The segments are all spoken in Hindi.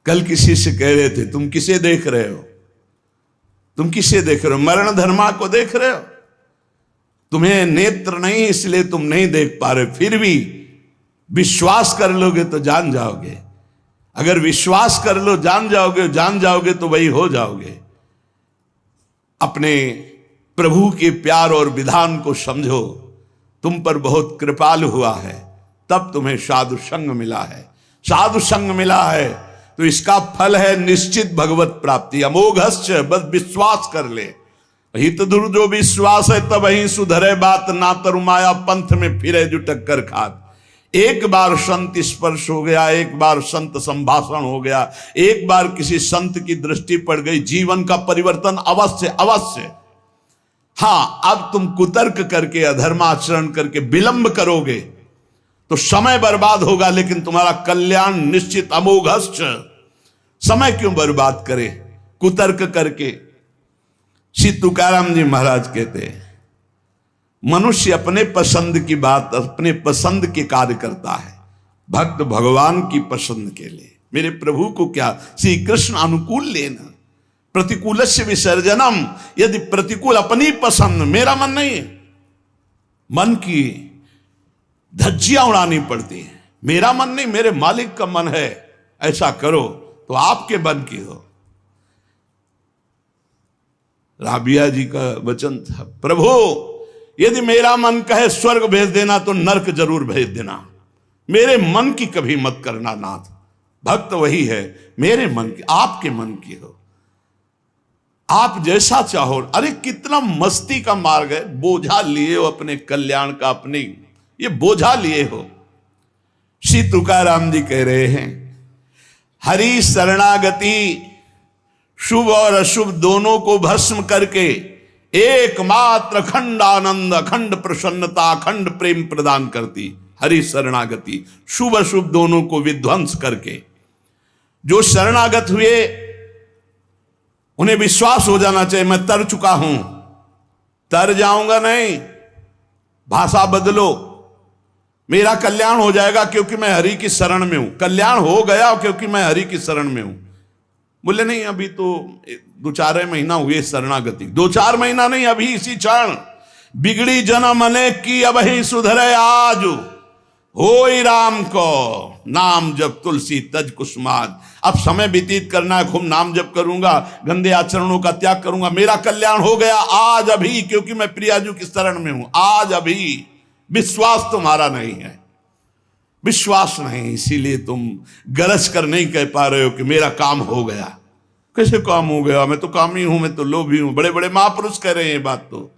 कल किसी से कह रहे थे, तुम किसे देख रहे हो? तुम किसे देख रहे हो? मरण धर्मा को देख रहे हो? तुम्हें नेत्र नहीं इसलिए तुम नहीं देख पा रहे, फिर भी विश्वास कर लोगे तो जान जाओगे। अगर विश्वास कर लो जान जाओगे तो वही हो जाओगे। अपने प्रभु के प्यार और विधान को समझो, तुम पर बहुत कृपालु हुआ है, तब तुम्हें साधु संग मिला है। साधु संग मिला है तो इसका फल है निश्चित भगवत प्राप्ति। अमोघस्य, बस विश्वास कर ले। हित दुर जो विश्वास है तब ही सुधरे बात, ना तरुमाया पंथ में फिरे जो टक्कर खात। एक बार संत स्पर्श हो गया, एक बार संत संभाषण हो गया, एक बार किसी संत की दृष्टि पड़ गई, जीवन का परिवर्तन अवश्य अवश्य। हाँ, अब तुम कुतर्क करके अधर्माचरण करके विलंब करोगे तो समय बर्बाद होगा, लेकिन तुम्हारा कल्याण निश्चित। अमोघस्य, समय क्यों बर्बाद करे कुतर्क करके? श्री तुकाराम जी महाराज कहते हैं, मनुष्य अपने पसंद की बात, अपने पसंद के कार्य करता है, भक्त भगवान की पसंद के लिए। मेरे प्रभु को क्या श्री कृष्ण अनुकूल लेना, प्रतिकूलस्य विसर्जनम। यदि प्रतिकूल अपनी पसंद, मेरा मन नहीं है, मन की धज्जियां उड़ानी पड़ती हैं। मेरा मन नहीं, मेरे मालिक का मन है, ऐसा करो तो आपके मन की हो। राबिया जी का वचन था, प्रभु यदि मेरा मन कहे स्वर्ग भेज देना तो नरक जरूर भेज देना, मेरे मन की कभी मत करना नाथ। भक्त वही है, मेरे मन की, आपके मन की हो, आप जैसा चाहो। अरे कितना मस्ती का मार्ग है, बोझा लिए हो अपने कल्याण का, अपने ये बोझा लिए हो। श्री तुकाराम जी कह रहे हैं, हरि शरणागति शुभ और अशुभ दोनों को भस्म करके एकमात्र अखंड आनंद, अखंड प्रसन्नता, अखंड प्रेम प्रदान करती। हरि शरणागति शुभ अशुभ दोनों को विध्वंस करके, जो शरणागत हुए उन्हें विश्वास हो जाना चाहिए, मैं तर चुका हूं, तर जाऊंगा नहीं, भाषा बदलो, मेरा कल्याण हो जाएगा क्योंकि मैं हरि की शरण में हूं। कल्याण हो गया क्योंकि मैं हरि की शरण में हूं। बोले नहीं, अभी तो 2-4 महीना हुए शरणागति, 2-4 महीना नहीं, अभी इसी क्षण। बिगड़ी जन्म अनेक की अब ही सुधरे आज, होई राम को नाम जब तुलसी तज कुसुमाद। अब समय व्यतीत करना है, खूब नाम जप करूंगा, गंदे आचरणों का त्याग करूंगा, मेरा कल्याण हो गया आज अभी, क्योंकि मैं प्रियाजू की शरण में हूं। आज अभी विश्वास तुम्हारा नहीं है, विश्वास नहीं, इसीलिए तुम गरज कर नहीं कह पा रहे हो कि मेरा काम हो गया। कैसे काम हो गया? मैं तो कामी हूं, मैं तो लोभी हूं। बड़े बड़े महापुरुष कह रहे हैं ये बात। तो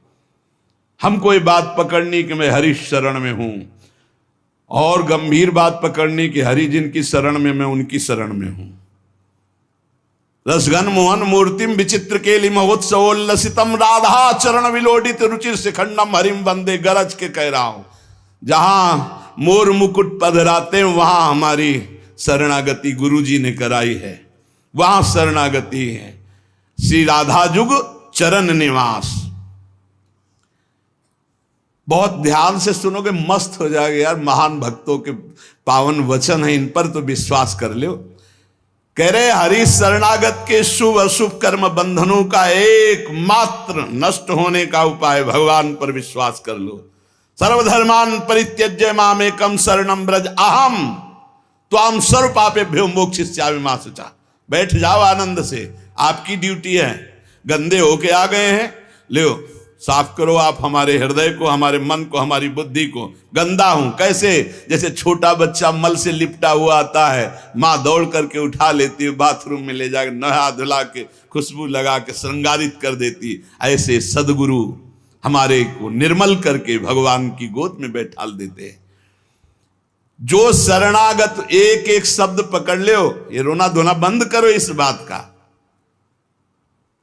हमको ये बात पकड़नी कि मैं हरि शरण में हूं, और गंभीर बात पकड़नी कि हरि जिनकी शरण में, मैं उनकी शरण में हूं। रसघन मोहन मूर्तिम विचित्र केलि महोत्सवोल्लसितम राधा चरण विलोडित रुचिर शिखंडम हरिम वंदे। गरज के कह रहा हूं, जहां मोर मुकुट पधराते वहां हमारी शरणागति गुरु जी ने कराई है, वहां शरणागति है। श्री राधा जुग चरण निवास। बहुत ध्यान से सुनोगे, मस्त हो जाएगा यार। महान भक्तों के पावन वचन है, इन पर तो विश्वास कर लो। कह रहे हरि शरणागत के शुभ अशुभ कर्म बंधनों का एकमात्र नष्ट होने का उपाय भगवान पर विश्वास कर लो। सर्वधर्मान परित्यज्य मामेकम शरणम ब्रज अहम त्वाम सर्व पापेभ्यो मोक्षयिष्यामि मा शुचा। बैठ जाओ आनंद से, आपकी ड्यूटी है। गंदे होके आ गए हैं, लो साफ करो आप हमारे हृदय को, हमारे मन को, हमारी बुद्धि को। गंदा हूं कैसे? जैसे छोटा बच्चा मल से लिपटा हुआ आता है, माँ दौड़ करके उठा लेती है, बाथरूम में ले जाकर नहा धुला के खुशबू लगा के श्रृंगारित कर देती। ऐसे सदगुरु हमारे को निर्मल करके भगवान की गोद में बैठाल देते हैं। जो शरणागत, एक एक शब्द पकड़ लो, ये रोना धोना बंद करो इस बात का।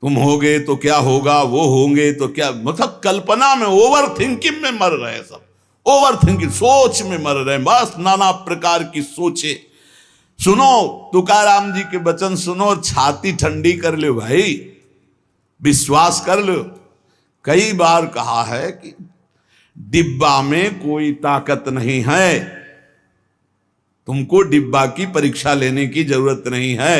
तुम होगे तो क्या होगा, वो होंगे तो क्या, मतलब कल्पना में, ओवर थिंकिंग में मर रहे सब, ओवर थिंकिंग, सोच में मर रहे, बस नाना प्रकार की सोचे। सुनो तुकाराम जी के वचन सुनो और छाती ठंडी कर लो भाई, विश्वास कर लो। कई बार कहा है कि डिब्बा में कोई ताकत नहीं है, तुमको डिब्बा की परीक्षा लेने की जरूरत नहीं है।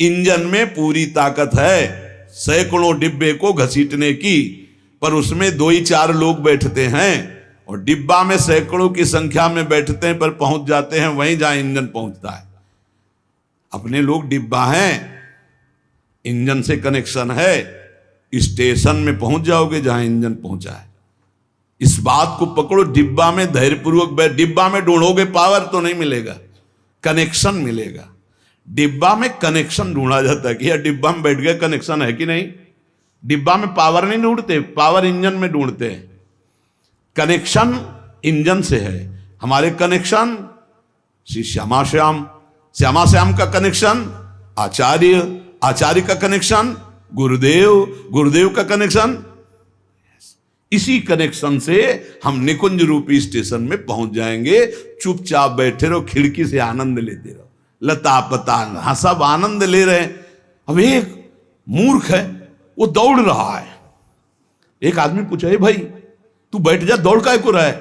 इंजन में पूरी ताकत है सैकड़ों डिब्बे को घसीटने की, पर उसमें 2 ही 4 लोग बैठते हैं, और डिब्बा में सैकड़ों की संख्या में बैठते हैं पर पहुंच जाते हैं वहीं जहां इंजन पहुंचता है। अपने लोग डिब्बा हैं, इंजन से कनेक्शन है, स्टेशन में पहुंच जाओगे जहां इंजन पहुंचा है। इस बात को पकड़ो, डिब्बा में धैर्यपूर्वक बैठ। डिब्बा में ढूंढोगे पावर तो नहीं मिलेगा, कनेक्शन मिलेगा। डिब्बा में कनेक्शन ढूंढा जाता है कि यार डिब्बा में बैठ गए, कनेक्शन है कि नहीं। डिब्बा में पावर नहीं ढूंढते, पावर इंजन में ढूंढते हैं। कनेक्शन इंजन से है। हमारे कनेक्शन श्री श्यामा श्याम, श्यामा श्याम का कनेक्शन आचार्य, आचार्य का कनेक्शन गुरुदेव, गुरुदेव का कनेक्शन। इसी कनेक्शन से हम निकुंज रूपी स्टेशन में पहुंच जाएंगे। चुपचाप बैठे रहो, खिड़की से आनंद लेते रहो, लता पतांग, हाँ सब आनंद ले रहे हैं। अब एक मूर्ख है, वो दौड़ रहा है। एक आदमी पूछा, हे भाई तू बैठ जा, दौड़ काय को रहा है?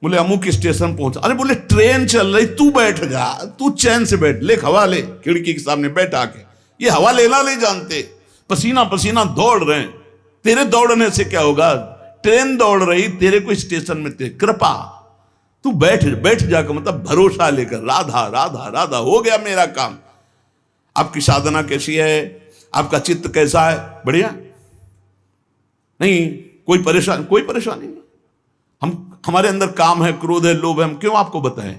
बोले अमुक स्टेशन पहुंचा। अरे बोले ट्रेन चल रही, तू बैठ जा, तू चैन से बैठ, ले हवा ले, खिड़की के सामने बैठ आके। ये हवा लेना नहीं जानते, पसीना पसीना दौड़ रहे हैं। तेरे दौड़ने से क्या होगा? ट्रेन दौड़ रही, तेरे को स्टेशन में ते कृपा, तू बैठ बैठ जाकर, मतलब भरोसा लेकर, राधा राधा राधा, हो गया मेरा काम। आपकी साधना कैसी है? आपका चित्त कैसा है? बढ़िया नहीं? कोई परेशानी नहीं। हमारे अंदर काम है, क्रोध है, लोभ है, हम क्यों आपको बताएं?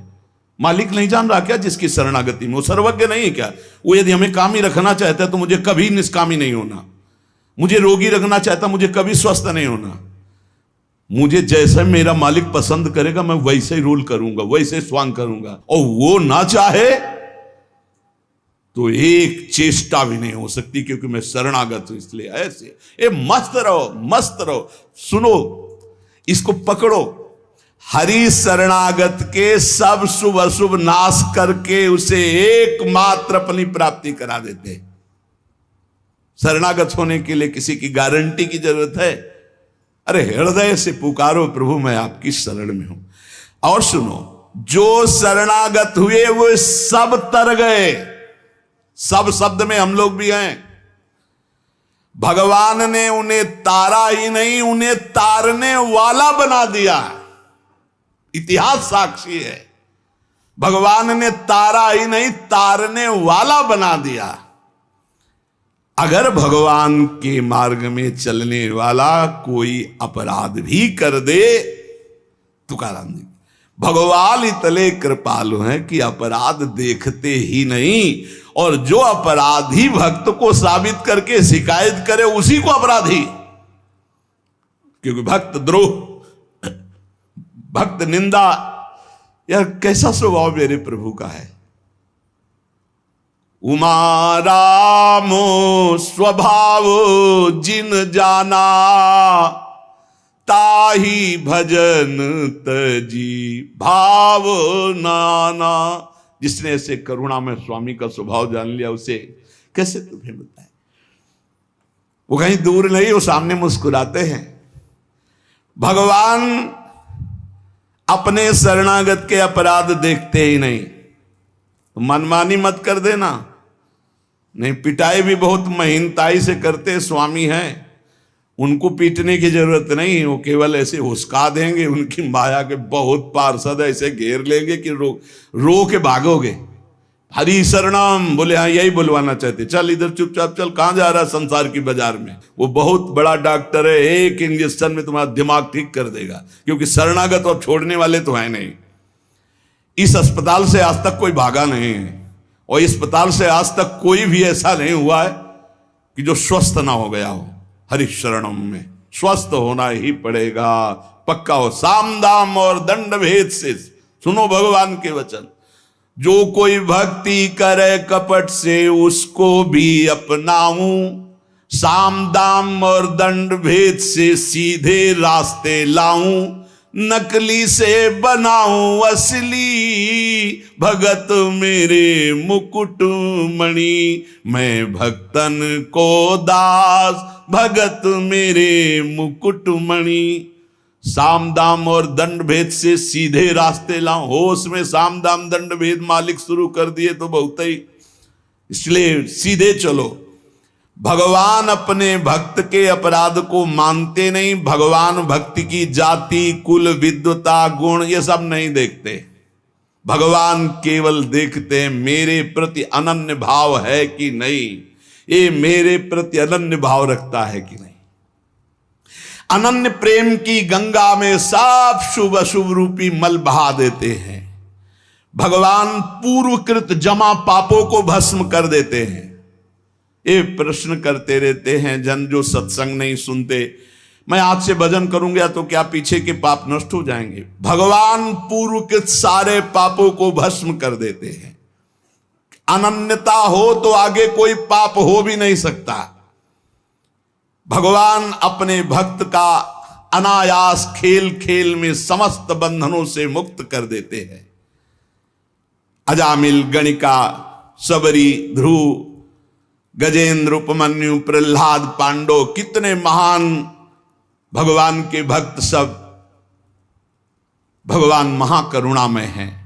मालिक नहीं जान रहा क्या जिसकी शरणागति में? वो सर्वज्ञ नहीं है क्या? वो यदि हमें काम ही रखना चाहता है तो मुझे कभी निष्कामी नहीं होना, मुझे रोगी रखना चाहता, मुझे कभी स्वस्थ नहीं होना। मुझे जैसे मेरा मालिक पसंद करेगा मैं वैसे ही रोल करूंगा, वैसे स्वांग करूंगा। और वो ना चाहे तो एक चेष्टा भी नहीं हो सकती, क्योंकि मैं शरणागत हूं। इसलिए ऐसे मस्त रहो, मस्त रहो। सुनो, इसको पकड़ो। हरि शरणागत के सब शुभ अशुभ नाश करके उसे एकमात्र अपनी प्राप्ति करा देते। शरणागत होने के लिए किसी की गारंटी की जरूरत है? अरे हृदय से पुकारो, प्रभु मैं आपकी शरण में हूं। और सुनो, जो शरणागत हुए वो सब तर गए। सब शब्द में हम लोग भी हैं। भगवान ने उन्हें तारा ही नहीं, उन्हें तारने वाला बना दिया। इतिहास साक्षी है, भगवान ने तारा ही नहीं, तारने वाला बना दिया। अगर भगवान के मार्ग में चलने वाला कोई अपराध भी कर दे, तुकाराम जी, भगवान इतने कृपालु हैं कि अपराध देखते ही नहीं, और जो अपराधी भक्त को साबित करके शिकायत करे उसी को अपराधी। क्योंकि भक्त द्रोह, भक्त निंदा, यह कैसा स्वभाव मेरे प्रभु का है। उमा रामो स्वभाव जिन जाना, ताही भजन तजी भाव नाना। जिसने ऐसे करुणा में स्वामी का स्वभाव जान लिया, उसे कैसे तुम्हें बताए। वो कहीं दूर नहीं, वो सामने मुस्कुराते हैं। भगवान अपने शरणागत के अपराध देखते ही नहीं। तो मनमानी मत कर देना। नहीं, पिटाई भी बहुत महीनताई से करते स्वामी हैं, उनको पीटने की जरूरत नहीं। वो केवल ऐसे हुस्का देंगे, उनकी माया के बहुत पार्षद ऐसे घेर लेंगे कि रो के भागोगे। हरि शरणम बोले, हाँ यही बुलवाना चाहते, चल इधर चुपचाप चल, कहां जा रहा संसार की बाजार में। वो बहुत बड़ा डॉक्टर है, एक इंजेक्शन में तुम्हारा दिमाग ठीक कर देगा। क्योंकि शरणागत अब छोड़ने वाले तो है नहीं। इस अस्पताल से आज तक कोई भागा नहीं है, और इस अस्पताल से आज तक कोई भी ऐसा नहीं हुआ है कि जो स्वस्थ ना हो गया हो। हरि शरणम में स्वस्थ होना ही पड़ेगा, पक्का हो। साम दाम और दंड भेद से सुनो भगवान के वचन। जो कोई भक्ति करे कपट से, उसको भी अपनाऊं। साम दाम और दंड भेद से सीधे रास्ते लाऊं। नकली से बनाऊं असली, भगत मेरे मुकुट मणि। मैं भक्तन को दास, भगत मेरे मुकुट मणि। साम दाम और दंड भेद से सीधे रास्ते लाओ। होश में साम दाम दंड भेद मालिक शुरू कर दिए तो बहुत ही, इसलिए सीधे चलो। भगवान अपने भक्त के अपराध को मानते नहीं। भगवान भक्ति की जाति, कुल, विद्वता, गुण ये सब नहीं देखते। भगवान केवल देखते हैं मेरे प्रति अनन्य भाव है कि नहीं, ये मेरे प्रति अनन्य भाव रखता है कि नहीं। अनन्य प्रेम की गंगा में सब शुभ अशुभ रूपी मल बहा देते हैं। भगवान पूर्वकृत जमा पापों को भस्म कर देते हैं। ये प्रश्न करते रहते हैं जन जो सत्संग नहीं सुनते, मैं आज से भजन करूंगा तो क्या पीछे के पाप नष्ट हो जाएंगे? भगवान पूर्वकृत सारे पापों को भस्म कर देते हैं। अनन्यता हो तो आगे कोई पाप हो भी नहीं सकता। भगवान अपने भक्त का अनायास खेल खेल में समस्त बंधनों से मुक्त कर देते हैं। अजामिल, गणिका, सबरी, ध्रुव, गजेंद्र, उपमन्यु, प्रहलाद, पांडव, कितने महान भगवान के भक्त, सब भगवान महाकरुणामय हैं।